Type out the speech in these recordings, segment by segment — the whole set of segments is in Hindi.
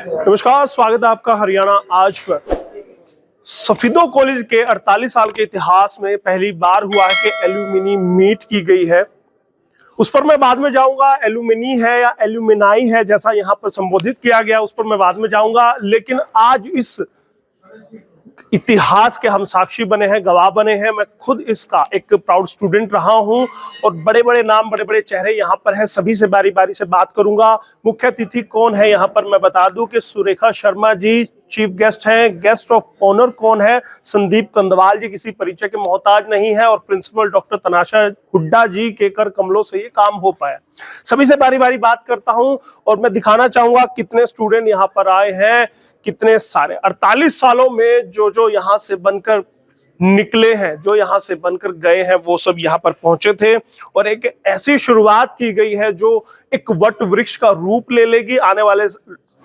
नमस्कार, स्वागत है आपका हरियाणा आज पर। सफीदो कॉलेज के 48 साल के इतिहास में पहली बार हुआ है कि एल्यूमिनी मीट की गई है। उस पर मैं बाद में जाऊंगा, एल्यूमिनी है या एल्यूमिनाई है जैसा यहाँ पर संबोधित किया गया, उस पर मैं बाद में जाऊंगा। लेकिन आज इस इतिहास के हम साक्षी बने हैं, गवाह बने हैं। मैं खुद इसका एक प्राउड स्टूडेंट रहा हूं और बड़े बड़े नाम, बड़े बड़े चेहरे यहाँ पर हैं। सभी से बारी बारी से बात करूंगा। मुख्य अतिथि कौन है यहाँ पर मैं बता दूं कि सुरेखा शर्मा जी चीफ गेस्ट हैं। गेस्ट ऑफ ऑनर कौन है? संदीप कंदवाल जी, किसी परिचय के मोहताज नहीं है। और प्रिंसिपल डॉक्टर तनाशा हुड्डा जी के कर कमलों से ये काम हो पाया। सभी से बारी बारी बात करता हूं और मैं दिखाना चाहूंगा कितने स्टूडेंट यहाँ पर आए हैं, कितने सारे 48 सालों में जो यहाँ से बनकर निकले हैं, जो यहाँ से बनकर गए हैं, वो सब यहाँ पर पहुंचे थे। और एक ऐसी शुरुआत की गई है जो एक वट वृक्ष का रूप ले लेगी, आने वाले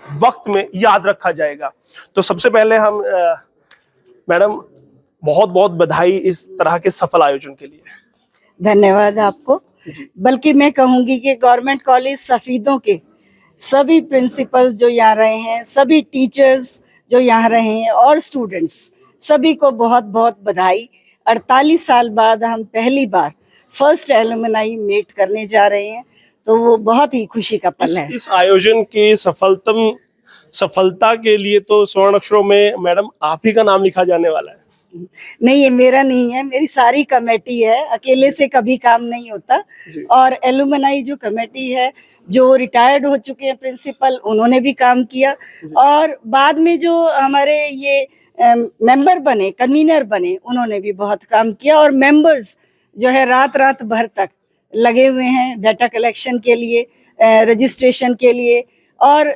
वक्त में याद रखा जाएगा। तो सबसे पहले हम मैडम, बहुत बहुत बधाई इस तरह के सफल आयोजन के लिए। धन्यवाद आपको। बल्कि मैं कहूंगी कि गवर्नमेंट कॉलेज सफीदों के सभी प्रिंसिपल्स जो यहाँ रहे हैं, सभी टीचर्स जो यहाँ रहे हैं और स्टूडेंट्स, सभी को बहुत बहुत बधाई। 48 साल बाद हम पहली बार फर्स्ट एलुमनाई मीट करने जा रहे हैं, तो वो बहुत ही खुशी का पल है। इस आयोजन की सफलता के लिए तो स्वर्ण अक्षरों में मैडम आप ही का नाम लिखा जाने वाला है। नहीं, ये मेरा नहीं है, मेरी सारी कमेटी है। अकेले से कभी काम नहीं होता। और एलुमनाई जो कमेटी है, जो रिटायर्ड हो चुके हैं प्रिंसिपल, उन्होंने भी काम किया। और बाद में जो हमारे ये मेंबर बने, कन्वीनर बने, उन्होंने भी बहुत काम किया। और मेंबर्स जो है रात रात भर तक लगे हुए हैं डाटा कलेक्शन के लिए, रजिस्ट्रेशन के लिए। और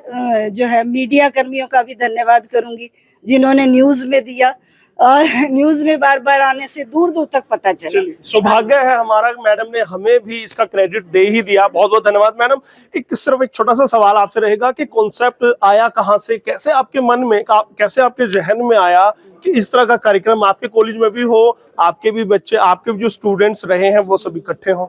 जो है मीडिया कर्मियों का भी धन्यवाद करूंगी जिन्होंने न्यूज में दिया, और न्यूज में बार बार आने से दूर दूर तक पता चला। सौभाग्य है हमारा, मैडम ने हमें भी इसका क्रेडिट दे ही दिया। बहुत बहुत धन्यवाद मैडम। सिर्फ एक छोटा सा सवाल आपसे रहेगा कि कॉन्सेप्ट आया कहाँ से, कैसे आपके मन में, कैसे आपके जहन में आया कि इस तरह का कार्यक्रम आपके कॉलेज में भी हो, आपके भी बच्चे, आपके भी जो स्टूडेंट्स रहे हैं वो सब इकट्ठे हों?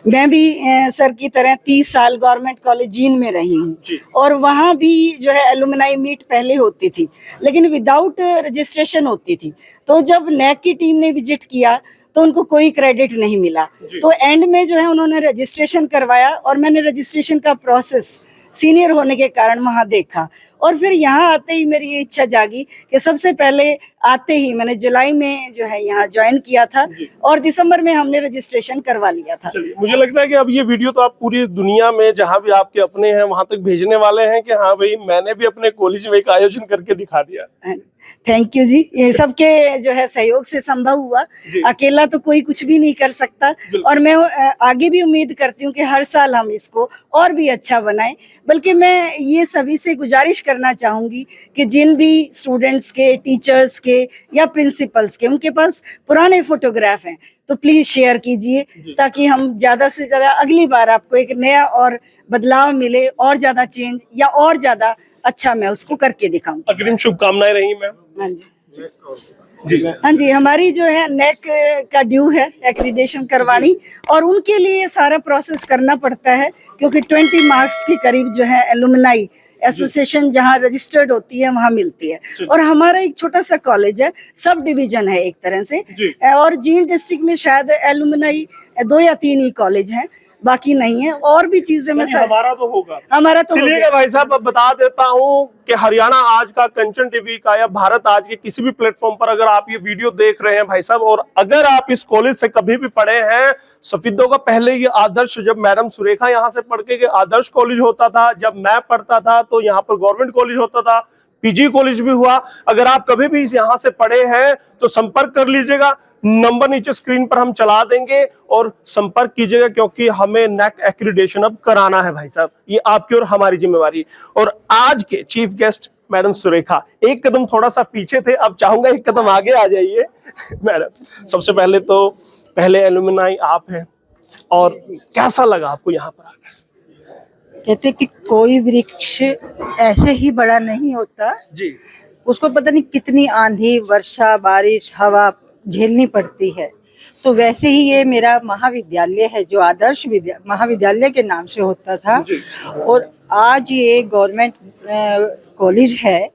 मैं भी सर की तरह 30 साल गवर्नमेंट कॉलेज जींद में रही हूँ, और वहाँ भी जो है एलुमनाई मीट पहले होती थी, लेकिन विदाउट रजिस्ट्रेशन होती थी। तो जब नैक की टीम ने विजिट किया तो उनको कोई क्रेडिट नहीं मिला। तो एंड में जो है उन्होंने रजिस्ट्रेशन करवाया, और मैंने रजिस्ट्रेशन का प्रोसेस सीनियर होने के कारण वहां देखा। और फिर यहाँ आते ही मेरी ये इच्छा जागी कि सबसे पहले आते ही मैंने जुलाई में जो है यहाँ ज्वाइन किया था, और दिसंबर में हमने रजिस्ट्रेशन करवा लिया था। मुझे लगता है कि अब ये वीडियो तो आप पूरी दुनिया में जहाँ भी आपके अपने हैं वहां तक भेजने वाले हैं कि हाँ भाई, मैंने भी अपने कॉलेज में एक आयोजन करके दिखा दिया। थैंक यू जी। ये सबके जो है सहयोग से संभव हुआ। अकेला तो कोई कुछ भी नहीं कर सकता। और मैं आगे भी उम्मीद करती हूँ कि हर साल हम इसको और भी अच्छा बनाएं। बल्कि मैं ये सभी से गुजारिश करना चाहूंगी कि जिन भी स्टूडेंट्स के, टीचर्स के या प्रिंसिपल्स के उनके पास पुराने फोटोग्राफ हैं, तो प्लीज शेयर कीजिए, ताकि हम ज्यादा से ज्यादा अगली बार आपको एक नया और बदलाव मिले, और ज्यादा चेंज या और ज्यादा अच्छा मैं उसको करके दिखाऊं। अग्रिम शुभकामनाएं रही मैम। हाँ जी, हाँ जी। हमारी जो है नेक का ड्यू है एक्रीडेशन करवानी, और उनके लिए सारा प्रोसेस करना पड़ता है, क्योंकि 20 मार्क्स के करीब जो है एलुमनाई एसोसिएशन जहाँ रजिस्टर्ड होती है वहाँ मिलती है। और हमारा एक छोटा सा कॉलेज है, सब डिवीजन है एक तरह से। और जींद डिस्ट्रिक्ट में शायद एलुमनाई 2 या 3 ही कॉलेज हैं, बाकी नहीं है। और भी चीजें में हमारा तो होगा, हमारा तो चलिएगा भाई साहब। अब बता देता हूं कि हरियाणा आज का, कंचन टीवी का या भारत आज के किसी भी प्लेटफॉर्म पर अगर आप ये वीडियो देख रहे हैं भाई साहब, और अगर आप इस कॉलेज से कभी भी पढ़े हैं, सफीदों का पहले ये आदर्श, जब मैडम सुरेखा यहाँ से पढ़ के आदर्श कॉलेज होता था, जब मैं पढ़ता था तो यहाँ पर गवर्नमेंट कॉलेज होता था, पीजी कॉलेज भी हुआ। अगर आप कभी भी यहाँ से पढ़े हैं तो संपर्क कर लीजिएगा। नंबर नीचे स्क्रीन पर हम चला देंगे और संपर्क कीजिएगा, क्योंकि हमें नेक एक्रीडेशन अब कराना है भाई साहब। ये आपकी और हमारी जिम्मेवारी। और आज के चीफ गेस्ट मैडम सुरेखा एक कदम थोड़ा सा पीछे थे, अब चाहूंगा एक कदम आगे आ जाइए मैडम। सबसे पहले तो पहले एलुमनाई आप हैं, और कैसा लगा आपको यहाँ पर आकर? कहते कि कोई वृक्ष ऐसे ही बड़ा नहीं होता जी, उसको पता नहीं कितनी आंधी, वर्षा, बारिश, हवा झेलनी पड़ती है। तो वैसे ही ये मेरा महाविद्यालय है, जो आदर्श महाविद्यालय के नाम से होता था, और आज ये गवर्नमेंट कॉलेज है,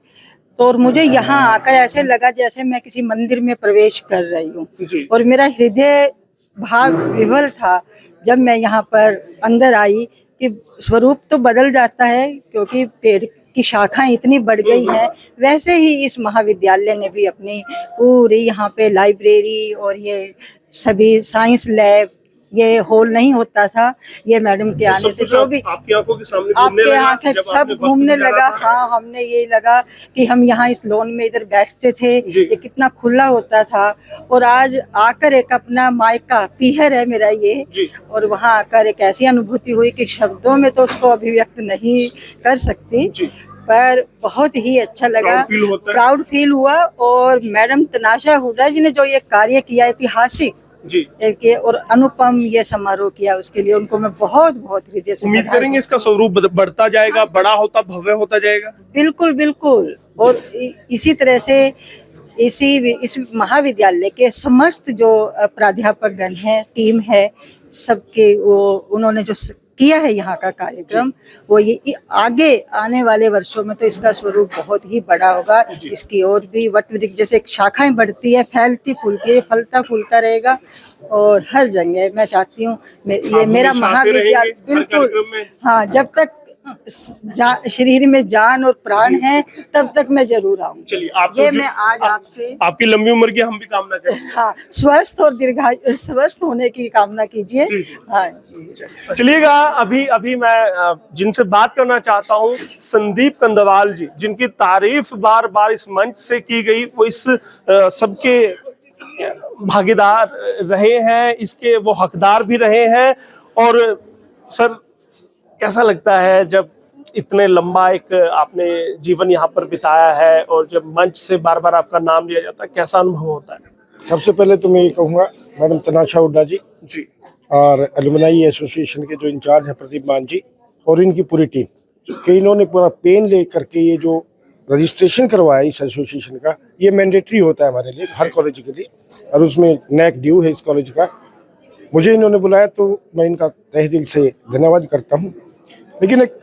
तो और मुझे यहाँ आकर ऐसे लगा जैसे मैं किसी मंदिर में प्रवेश कर रही जी। हूँ। और मेरा हृदय भाव विवल था जब मैं यहाँ पर अंदर आई कि स्वरूप तो बदल जाता है, क्योंकि पेड़ की शाखाएं इतनी बढ़ गई हैं। वैसे ही इस महाविद्यालय ने भी अपनी पूरी यहाँ पे लाइब्रेरी और ये सभी साइंस लैब, ये हॉल नहीं होता था, ये मैडम के आने से जो भी आपकी आंखों के सामने घूमने आपके लगा, आंखें जब सब आपने वक्त घूमने गुजारा लगा। था। हाँ, हमने ये लगा कि हम यहाँ इस लॉन में इधर बैठते थे, जी। ये कितना खुला होता था। और आज आकर एक अपना मायका पीहर है मेरा ये, जी। और वहाँ आकर एक ऐसी अनुभूति हुई कि शब्दों में तो उसको अभिव्यक्त नहीं कर सकती, जी। पर बहुत ही अच्छा लगा, प्राउड फील होता है। प्राउड फील हुआ। और मैडम तनाशा हुड्डा जी ने जो ये कार्य किया ऐतिहासिक जी। और अनुपम ये समारोह किया, उसके लिए उनको मैं बहुत बहुत हृदय से उम्मीद बधाई करेंगे इसका स्वरूप बढ़ता जाएगा, बड़ा होता भव्य होता जाएगा। बिल्कुल बिल्कुल। और इसी तरह से इस महाविद्यालय के समस्त जो प्राध्यापक गण हैं, टीम है, सबके वो उन्होंने जो किया है यहाँ का कार्यक्रम, वो ये आगे आने वाले वर्षों में तो इसका स्वरूप बहुत ही बड़ा होगा। इसकी और भी वट वृक्ष जैसे शाखाएं बढ़ती है, फैलती फूलती है, फलता फूलता रहेगा। और हर जगह मैं चाहती हूँ ये मेरा महाविद्यालय बिल्कुल, हाँ, जब तक शरीर में जान और प्राण है तब तक मैं जरूर आऊंगी। चलिए, आप ये मैं आज आपसे आपकी लंबी उम्र की हम भी कामना करें। हाँ, स्वस्थ और दीर्घायु, स्वस्थ होने की कामना कीजिए। जी, जी। हाँ। चलिएगा, अभी मैं जिनसे बात करना चाहता हूँ, संदीप कंदवाल जी, जिनकी तारीफ बार बार इस मंच से की गई, वो इस सबके भागीदार रहे हैं, इसके वो हकदार भी रहे हैं। और सर, कैसा लगता है जब इतने लंबा एक आपने जीवन यहाँ पर बिताया है और जब मंच से बार बार आपका नाम लिया जाता है, कैसा अनुभव होता है? सबसे पहले तो मैं ये कहूँगा मैडम तनाशा हुड्डा जी जी। और एलुमनाई एसोसिएशन के जो इंचार्ज हैं प्रदीप मान जी और इनकी पूरी टीम कि इन्होंने पूरा पेन ले करके ये जो रजिस्ट्रेशन करवाया इस एसोसिएशन का, ये मैंडेटरी होता है हमारे लिए, हर कॉलेज के लिए, और उसमें नैक ड्यू है इस कॉलेज का। मुझे इन्होंने बुलाया तो मैं इनका तहे दिल से धन्यवाद करता हूँ। लेकिन एक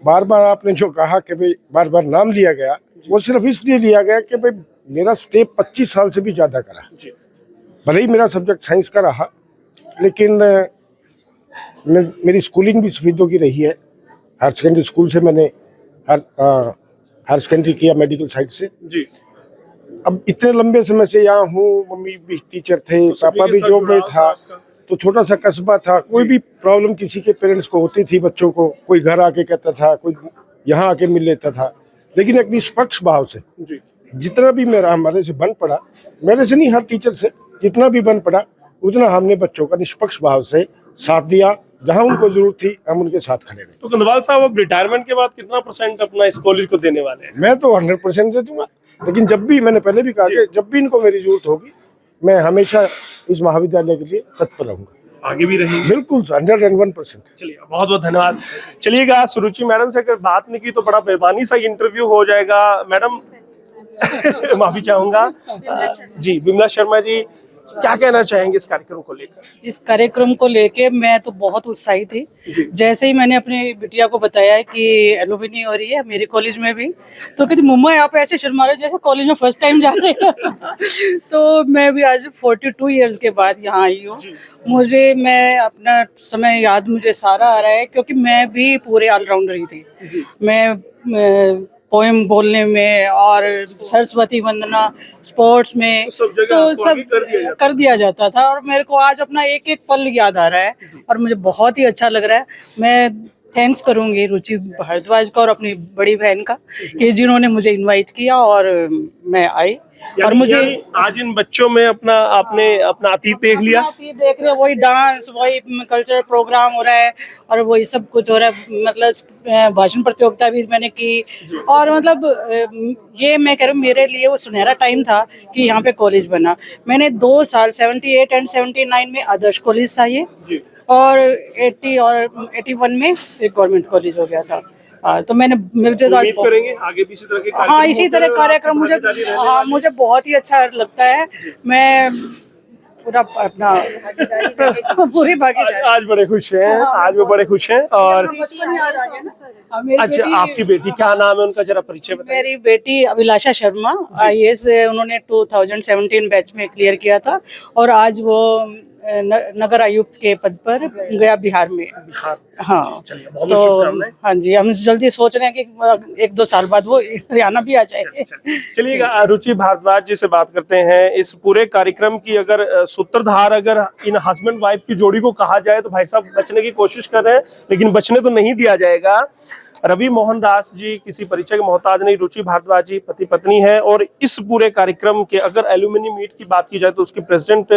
बार बार आपने जो कहा कि भाई बार बार नाम लिया गया, वो सिर्फ इसलिए लिया गया कि भाई मेरा स्टे 25 साल से भी ज़्यादा करा। भले ही मेरा सब्जेक्ट साइंस का रहा, लेकिन मेरी स्कूलिंग भी सफीदों की रही है। हायर सेकेंडरी स्कूल से मैंने हायर सेकेंडरी किया मेडिकल साइड से जी। अब इतने लंबे समय से यहाँ हूँ, मम्मी भी टीचर थे, पापा भी जॉब में था, तो छोटा सा कस्बा था। कोई भी प्रॉब्लम किसी के पेरेंट्स को होती थी, बच्चों को कोई घर आके कहता था, कोई यहाँ आके मिल लेता था, लेकिन एक निष्पक्ष भाव से जितना भी मेरा हमारे से बन पड़ा, मेरे से नहीं हर टीचर से जितना भी बन पड़ा, उतना हमने बच्चों का निष्पक्ष भाव से साथ दिया। जहाँ उनको जरूरत थी हम उनके साथ खड़े रहे। तो कंदवाल साहब, अब रिटायरमेंट के बाद कितना % अपना इस कॉलेज को देने वाले हैं? मैं तो 100% दे दूंगा, लेकिन जब भी, मैंने पहले भी कहा कि जब भी इनको मेरी जरूरत होगी, मैं हमेशा इस महाविद्यालय के लिए तत्पर रहूंगा। आगे भी रहेंगे? बिल्कुल 101%। चलिए, बहुत बहुत धन्यवाद। चलिएगा, सुरुचि मैडम से अगर बात नहीं की तो बड़ा बेमानी सा इंटरव्यू हो जाएगा। मैडम माफी चाहूंगा। जी, बिमला शर्मा जी, क्या कहना चाहेंगे इस कार्यक्रम को लेकर? इस कार्यक्रम को लेके मैं तो बहुत उत्साहित थी। जैसे ही मैंने अपनी बिटिया को बताया कि एलुमनी हो रही है मेरे कॉलेज में भी, तो कहती मम्मा आप ऐसे शर्मा रहे जैसे कॉलेज में फर्स्ट टाइम जा रहे हैं। तो मैं भी आज 42 इयर्स के बाद यहाँ आई हूँ। मैं अपना समय याद मुझे सारा आ रहा है, क्योंकि मैं भी पूरे ऑलराउंडर ही थी। मैं पोएम बोलने में और सरस्वती वंदना स्पोर्ट्स में तो सब कर दिया जाता था, और मेरे को आज अपना एक एक पल याद आ रहा है और मुझे बहुत ही अच्छा लग रहा है। मैं थैंक्स करूंगी रुचि भारद्वाज का और अपनी बड़ी बहन का कि जिन्होंने मुझे इनवाइट किया और मैं आई। और मुझे आज इन बच्चों में आपने अपना अतीत देख लिया, देख रहे, वही डांस, वही कल्चरल प्रोग्राम हो रहा है और वही सब कुछ हो रहा है। मतलब भाषण प्रतियोगिता भी मैंने की, और मतलब ये मैं कह रही हूँ मेरे लिए वो सुनहरा टाइम था कि यहाँ पे कॉलेज बना। मैंने 2 साल 78 एंड 79 में आदर्श कॉलेज था ये, और 80 और 81 में एक गवर्नमेंट कॉलेज हो गया था। तो मुझे तो उम्मीद करेंगे आगे भी इसी तरह के कार्यक्रम, हाँ, इसी तरह कार्यक्रम मुझे बहुत ही अच्छा लगता है। मैं पूरा अपना पूरी भागीदारी। आज बड़े खुश हैं, आज वो बड़े खुश हैं। और हाँ, मेरी अच्छा, बेटी- आपकी बेटी क्या नाम है उनका, जरा परिचय बताइए। मेरी बेटी अभिलाषा शर्मा IAS उन्होंने 2017 बैच में क्लियर किया था और आज वो नगर आयुक्त के पद पर गया बिहार में। बिहार। हाँ, चलिए, बहुत बहुत तो शुभकामनाएं। हाँ जी, हम जल्दी सोच रहे हैं कि 1-2 साल बाद वो हरियाणा भी आ जाए। चलिए, रुचि भारद्वाज जी से बात करते हैं। इस पूरे कार्यक्रम की अगर सूत्रधार अगर इन हस्बैंड वाइफ की जोड़ी को कहा जाए तो भाई साहब बचने की कोशिश कर रहे हैं, लेकिन बचने तो नहीं दिया जाएगा। रवि मोहन दास जी किसी परिचय के मोहताज नहीं, रुचि भारद्वाज जी पति पत्नी है। और इस पूरे कार्यक्रम के अगर एल्यूमिनी मीट की बात की जाए तो उसकी प्रेसिडेंट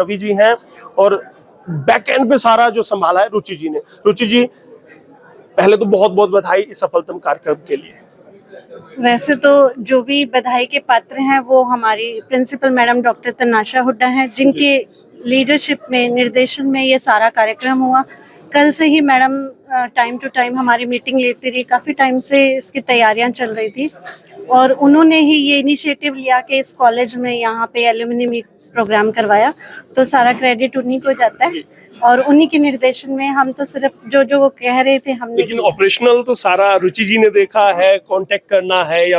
रवि जी हैं और बैक एंड पे सारा जो संभाला है रुचि जी ने। रुचि जी, पहले तो बहुत बहुत बधाई इस सफलतम कार्यक्रम के लिए। वैसे तो जो भी बधाई के पात्र हैं वो हमारी प्रिंसिपल मैडम डॉक्टर तनाशा हुड्डा हैं, जिनके लीडरशिप में, निर्देशन में ये सारा कार्यक्रम हुआ। कल से ही मैडम टाइम टू टाइम हमारी मीटिंग लेती रही, काफ़ी टाइम से इसकी तैयारियां चल रही थी और उन्होंने ही ये इनिशिएटिव लिया कि इस कॉलेज में यहाँ पे एल्यूमिनी मीट प्रोग्राम करवाया, तो सारा क्रेडिट उन्हीं को जाता है और उन्हीं के निर्देशन में हम तो सिर्फ जो जो वो कह रहे थे हमने लेकिन ऑपरेशनल तो सारा रुचि जी ने देखा है, कांटेक्ट करना है या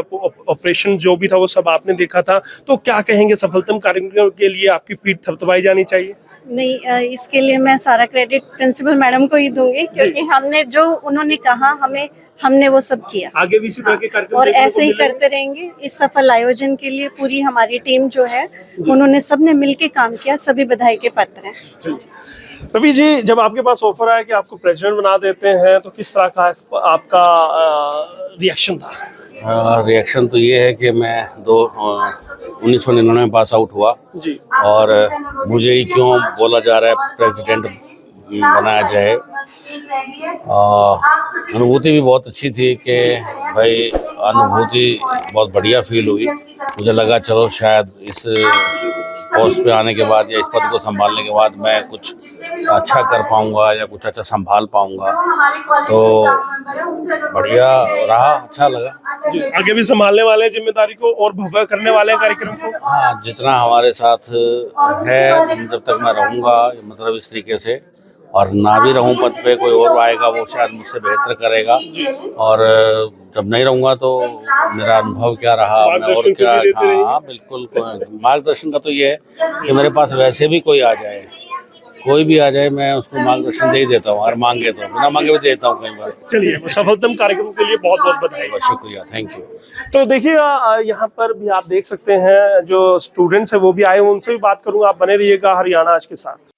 ऑपरेशन जो भी था वो सब आपने देखा था। तो क्या कहेंगे, सफलतम कार्यक्रम के लिए आपकी पीठ थपथपाई जानी चाहिए? नहीं, इसके लिए मैं सारा क्रेडिट प्रिंसिपल मैडम को ही दूंगी, क्योंकि हमने जो उन्होंने कहा हमने वो सब किया आगे भी इसी तरह के कार्यक्रम और देखने को ऐसे ही मिलेंगे? करते रहेंगे। इस सफल आयोजन के लिए पूरी हमारी टीम जो है उन्होंने सबने मिलके काम किया, सभी बधाई के पात्र हैं। चलिए। रवि जी, जब आपके पास ऑफर आया कि आपको प्रेसिडेंट बना देते हैं तो किस तरह का आपका रिएक्शन था? रिएक्शन तो ये है कि मैं 1999 में पास आउट हुआ जी। और मुझे ही क्यों बोला जा रहा है प्रेसिडेंट बनाया जाए। अनुभूति भी बहुत अच्छी थी कि भाई, अनुभूति बहुत बढ़िया फील हुई। मुझे लगा चलो शायद इस पोस्ट पे आने के बाद या इस पद को संभालने के बाद मैं कुछ अच्छा कर पाऊंगा या कुछ अच्छा संभाल पाऊंगा, तो बढ़िया रहा, अच्छा लगा। जी, आगे भी संभालने वाले हैं जिम्मेदारी को और भव्य करने वाले हैं कार्यक्रम को। हाँ, जितना हमारे साथ है जब तक मैं रहूँगा, मतलब इस तरीके से, और ना भी रहूँ पद पे, कोई और आएगा वो शायद मुझसे बेहतर करेगा। और जब नहीं रहूँगा तो मेरा अनुभव क्या रहा, मैं और क्या। हाँ बिल्कुल, मार्गदर्शन का तो ये है कि मेरे पास वैसे भी कोई आ जाए, कोई भी आ जाए, मैं उसको मार्गदर्शन दे ही देता हूँ, और मांगे तो बिना मांगे भी देता हूँ कई बार। चलिए, सफलतम कार्यक्रम के लिए बहुत बहुत बधाई। बहुत शुक्रिया, थैंक यू। तो देखिएगा, यहाँ पर भी आप देख सकते हैं जो स्टूडेंट्स हैं वो भी आए हैं, उनसे भी बात करूंगा। आप बने रहिएगा हरियाणा आज के साथ।